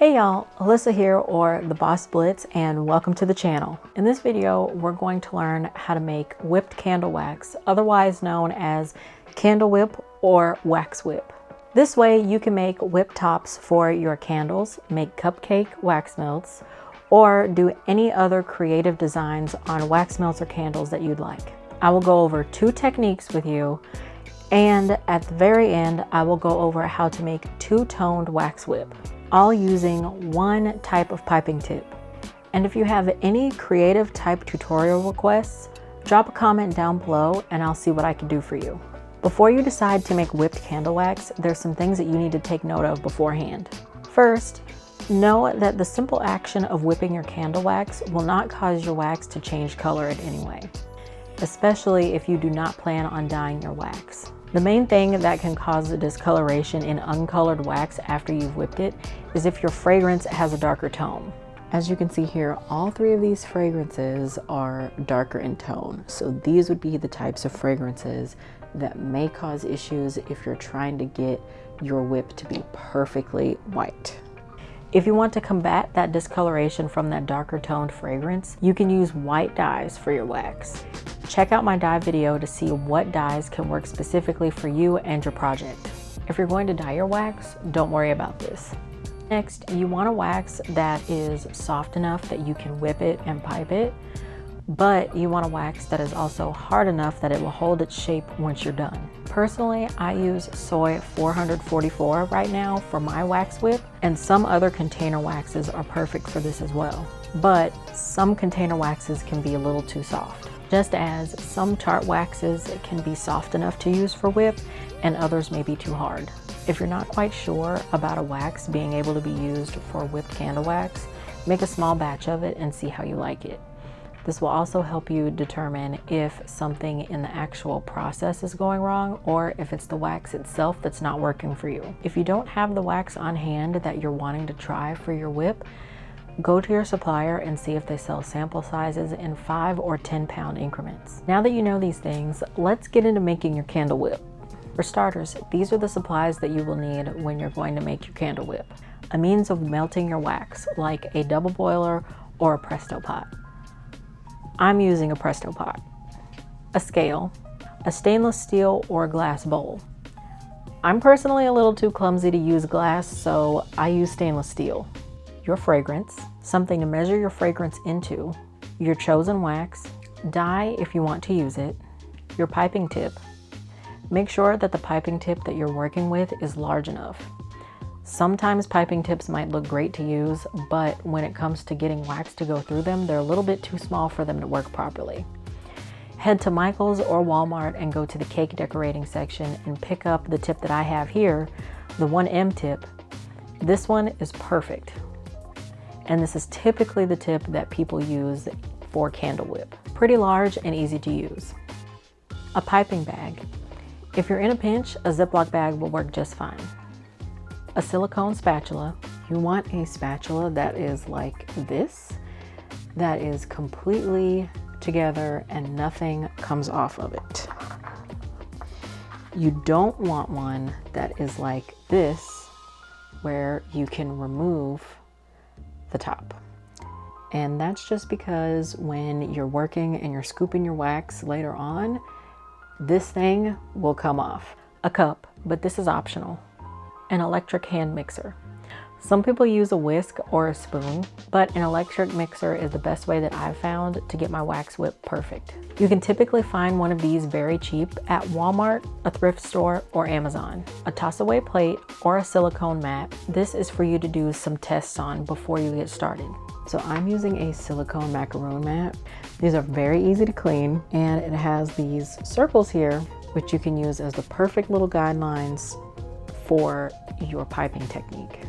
Hey y'all, Alyssa here, or the Boss Blitz, and welcome to the channel. In this video, we're going to learn how to make whipped candle wax, otherwise known as candle whip or wax whip. This way you can make whip tops for your candles, make cupcake wax melts, or do any other creative designs on wax melts or candles that you'd like. I will go over 2 techniques with you, and at the very end, I will go over how to make 2-toned wax whip, all using one type of piping tip. And if you have any creative type tutorial requests, drop a comment down below and I'll see what I can do for you. Before you decide to make whipped candle wax, there's some things that you need to take note of beforehand. First, know that the simple action of whipping your candle wax will not cause your wax to change color in any way, especially if you do not plan on dyeing your wax. The main thing that can cause the discoloration in uncolored wax after you've whipped it is if your fragrance has a darker tone. As you can see here, all 3 of these fragrances are darker in tone. So these would be the types of fragrances that may cause issues if you're trying to get your whip to be perfectly white. If you want to combat that discoloration from that darker toned fragrance, you can use white dyes for your wax. Check out my dye video to see what dyes can work specifically for you and your project. If you're going to dye your wax, don't worry about this. Next, you want a wax that is soft enough that you can whip it and pipe it, but you want a wax that is also hard enough that it will hold its shape once you're done. Personally, I use Soy 444 right now for my wax whip, and some other container waxes are perfect for this as well. But some container waxes can be a little too soft, just as some tart waxes can be soft enough to use for whip and others may be too hard. If you're not quite sure about a wax being able to be used for whipped candle wax, make a small batch of it and see how you like it. This will also help you determine if something in the actual process is going wrong or if it's the wax itself that's not working for you. If you don't have the wax on hand that you're wanting to try for your whip, go to your supplier and see if they sell sample sizes in 5 or 10 pound increments. Now that you know these things, let's get into making your candle whip. For starters, these are the supplies that you will need when you're going to make your candle whip. A means of melting your wax, like a double boiler or a Presto pot. I'm using a Presto pot. A scale, a stainless steel or glass bowl. I'm personally a little too clumsy to use glass, so I use stainless steel. Your fragrance, something to measure your fragrance into, your chosen wax, dye if you want to use it, your piping tip. Make sure that the piping tip that you're working with is large enough. Sometimes piping tips might look great to use, but when it comes to getting wax to go through them, they're a little bit too small for them to work properly. Head to Michael's or Walmart and go to the cake decorating section and pick up the tip that I have here, the 1M tip. This one is perfect. And this is typically the tip that people use for candle whip. Pretty large and easy to use. A piping bag. If you're in a pinch, a Ziploc bag will work just fine. A silicone spatula. You want a spatula that is like this, that is completely together and nothing comes off of it. You don't want one that is like this, where you can remove the top. And that's just because when you're working and you're scooping your wax later on, this thing will come off. A cup, but this is optional. An electric hand mixer. Some people use a whisk or a spoon, but an electric mixer is the best way that I've found to get my wax whip perfect. You can typically find one of these very cheap at Walmart, a thrift store, or Amazon. A toss-away plate or a silicone mat. This is for you to do some tests on before you get started. So I'm using a silicone macaroon mat. These are very easy to clean, and it has these circles here, which you can use as the perfect little guidelines for your piping technique.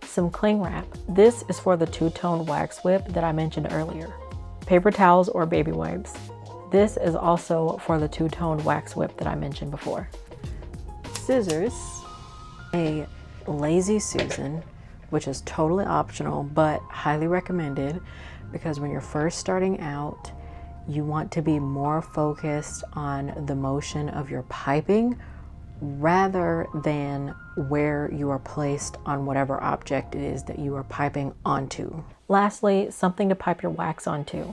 Some cling wrap. This is for the 2-tone wax whip that I mentioned earlier. Paper towels or baby wipes. This is also for the 2-tone wax whip that I mentioned before. Scissors. A Lazy Susan, which is totally optional but highly recommended because when you're first starting out, you want to be more focused on the motion of your piping rather than where you are placed on whatever object it is that you are piping onto. Lastly, something to pipe your wax onto.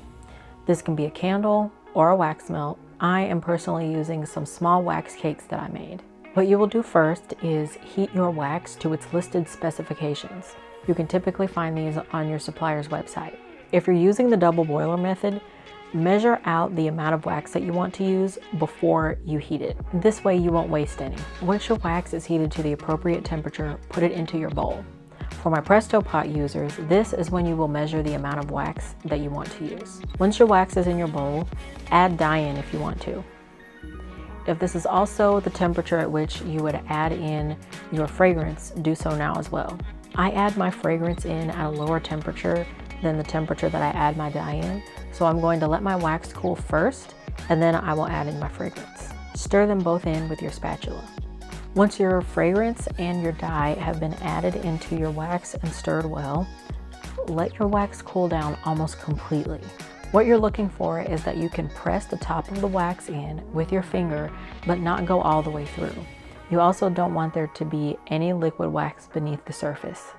This can be a candle or a wax melt. I am personally using some small wax cakes that I made. What you will do first is heat your wax to its listed specifications. You can typically find these on your supplier's website. If you're using the double boiler method, measure out the amount of wax that you want to use before you heat it. This way you won't waste any. Once your wax is heated to the appropriate temperature, put it into your bowl. For my Presto Pot users, this is when you will measure the amount of wax that you want to use. Once your wax is in your bowl, add dye in if you want to. If this is also the temperature at which you would add in your fragrance, do so now as well. I add my fragrance in at a lower temperature than the temperature that I add my dye in, so I'm going to let my wax cool first, and then I will add in my fragrance. Stir them both in with your spatula. Once your fragrance and your dye have been added into your wax and stirred well, let your wax cool down almost completely. What you're looking for is that you can press the top of the wax in with your finger, but not go all the way through. You also don't want there to be any liquid wax beneath the surface.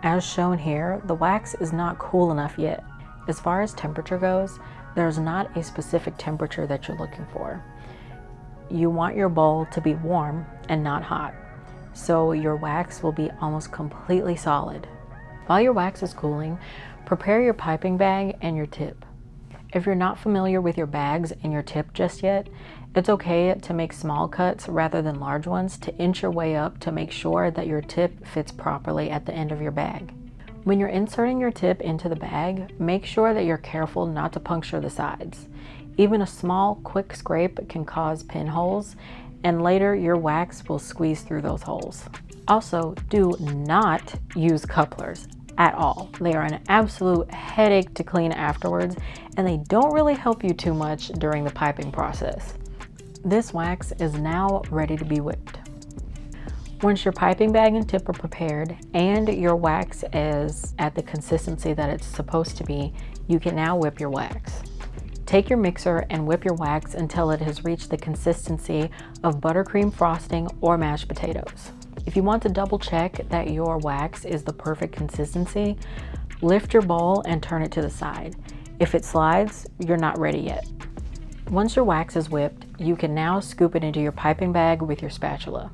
As shown here, the wax is not cool enough yet. As far as temperature goes, there's not a specific temperature that you're looking for. You want your bowl to be warm and not hot, so your wax will be almost completely solid. While your wax is cooling, prepare your piping bag and your tip. If you're not familiar with your bags and your tip just yet, it's okay to make small cuts rather than large ones to inch your way up to make sure that your tip fits properly at the end of your bag. When you're inserting your tip into the bag, make sure that you're careful not to puncture the sides. Even a small, quick scrape can cause pinholes, and later your wax will squeeze through those holes. Also, do not use couplers at all. They are an absolute headache to clean afterwards, and they don't really help you too much during the piping process. This wax is now ready to be whipped. Once your piping bag and tip are prepared and your wax is at the consistency that it's supposed to be, you can now whip your wax. Take your mixer and whip your wax until it has reached the consistency of buttercream frosting or mashed potatoes. If you want to double check that your wax is the perfect consistency, lift your bowl and turn it to the side. If it slides, you're not ready yet. Once your wax is whipped, you can now scoop it into your piping bag with your spatula.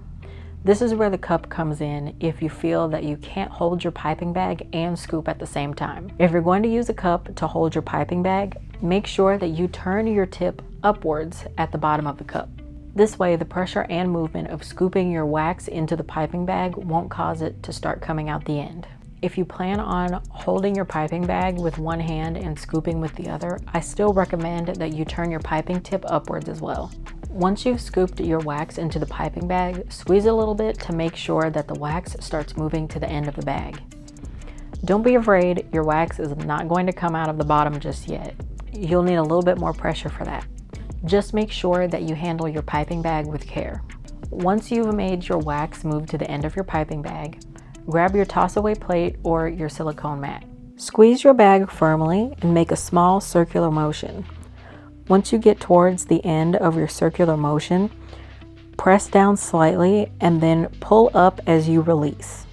This is where the cup comes in if you feel that you can't hold your piping bag and scoop at the same time. If you're going to use a cup to hold your piping bag, make sure that you turn your tip upwards at the bottom of the cup. This way, the pressure and movement of scooping your wax into the piping bag won't cause it to start coming out the end. If you plan on holding your piping bag with one hand and scooping with the other, I still recommend that you turn your piping tip upwards as well. Once you've scooped your wax into the piping bag, squeeze a little bit to make sure that the wax starts moving to the end of the bag. Don't be afraid, your wax is not going to come out of the bottom just yet. You'll need a little bit more pressure for that. Just make sure that you handle your piping bag with care. Once you've made your wax move to the end of your piping bag, grab your toss-away plate or your silicone mat. Squeeze your bag firmly and make a small circular motion. Once you get towards the end of your circular motion, press down slightly and then pull up as you release.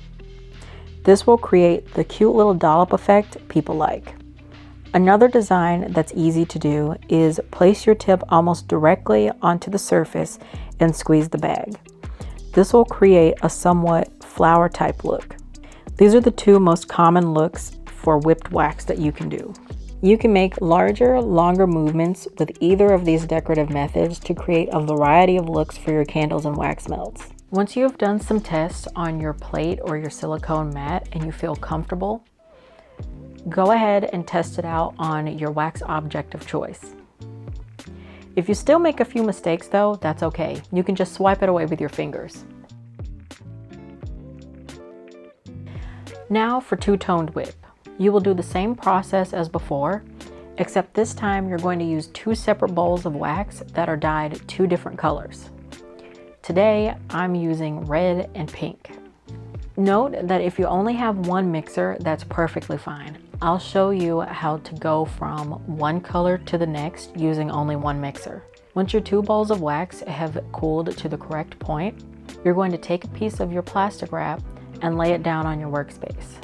This will create the cute little dollop effect people like. Another design that's easy to do is place your tip almost directly onto the surface and squeeze the bag. This will create a somewhat flower type look. These are the two most common looks for whipped wax that you can do. You can make larger, longer movements with either of these decorative methods to create a variety of looks for your candles and wax melts. Once you have done some tests on your plate or your silicone mat and you feel comfortable, go ahead and test it out on your wax object of choice. If you still make a few mistakes though, that's okay. You can just swipe it away with your fingers. Now for two-toned whip. You will do the same process as before, except this time you're going to use two separate bowls of wax that are dyed two different colors. Today, I'm using red and pink. Note that if you only have one mixer, that's perfectly fine. I'll show you how to go from one color to the next using only one mixer. Once your 2 balls of wax have cooled to the correct point, you're going to take a piece of your plastic wrap and lay it down on your workspace.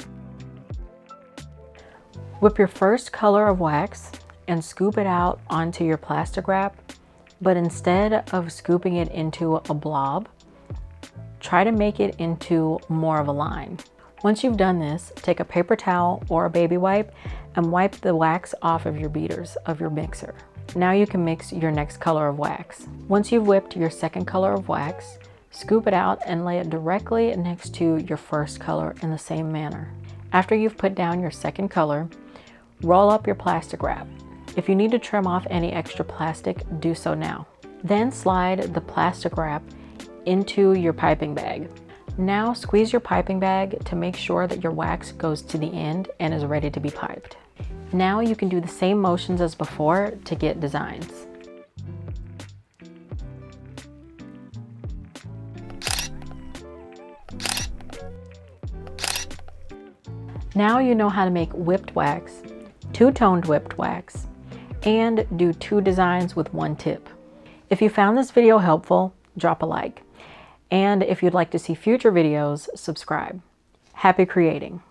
Whip your first color of wax and scoop it out onto your plastic wrap, but instead of scooping it into a blob, try to make it into more of a line. Once you've done this, take a paper towel or a baby wipe and wipe the wax off of your beaters of your mixer. Now you can mix your next color of wax. Once you've whipped your second color of wax, scoop it out and lay it directly next to your first color in the same manner. After you've put down your second color, roll up your plastic wrap. If you need to trim off any extra plastic, do so now. Then slide the plastic wrap into your piping bag. Now squeeze your piping bag to make sure that your wax goes to the end and is ready to be piped. Now you can do the same motions as before to get designs. Now you know how to make whipped wax, two-toned whipped wax, and do 2 designs with 1 tip. If you found this video helpful, drop a like. And if you'd like to see future videos, subscribe. Happy creating!